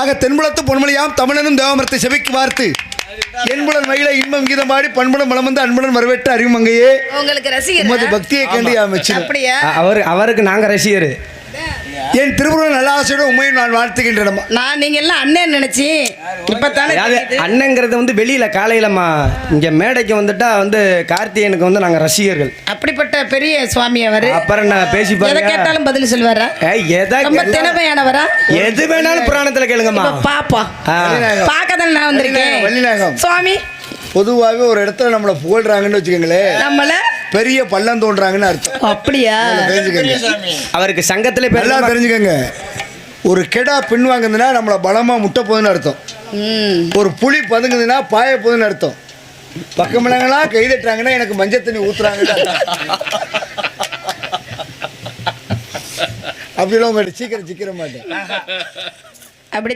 ஆக தென்புலத்து பொன்மொழியாம் தமிழனும் தேவமரத்தை செவிக்கு வார்த்து என்புடன் மகிழ இன்பம் கீதம் பாடி பண்புடன் மலம் வந்து அன்புடன் வரவேற்று அறிவுமங்கையே உங்களுக்கு ரசிகர் பக்தியை கண்டு அமைச்சு அப்படியா? அவருக்கு நாங்க ரசிகர். என் திருவுருவ நல்ல ஆசையோட உண்மையை நான் வாழ்த்துகின்றேன். நான் நீங்க எல்லாம் அண்ணன் நினைச்சி இப்பத்தானே அண்ணங்கிறது வந்து வெளியில காலையிலம்மா இங்க மேடைக்கு வந்துட்டா வந்து கார்த்திகேயனுக்கு வந்து நாங்க ரசிகர்கள். அப்படிப்பட்ட பெரிய சுவாமி அவரு. அப்புறம் நான் பேசி எதை கேட்டாலும் பதில் சொல்வாரா? ரொம்ப திறமையானவரா? எது வேணாலும் புராணத்துல கேளுங்கம்மா. பாப்பா பாக்கதான் நான் வந்திருக்கேன். வள்ளிநாயகம் சுவாமி பொதுவாகவே ஒரு இடத்துல நம்மளை புகழ்றாங்கன்னு வச்சுக்கோங்களேன், நம்மள பெரிய பள்ளம் தோன்றாங்கன்னு அர்த்தம். அப்படியா? தெரிஞ்சுக்கங்க. அவருக்கு சங்கத்திலே நல்லா தெரிஞ்சுக்கங்க. ஒரு கெடா பின்வாங்குதுன்னா நம்மளை பலமா முட்டை போகுதுன்னு அர்த்தம். ஒரு புலி பதுங்குதுன்னா பாய போகுதுன்னு அர்த்தம். பக்கமிழங்களாம் கைதட்டுறாங்கன்னா எனக்கு மஞ்சள் தண்ணி ஊத்துறாங்கன்னு அப்படிலாம் உங்கள்கிட்ட சீக்கிரம் மாட்டேன். அப்படி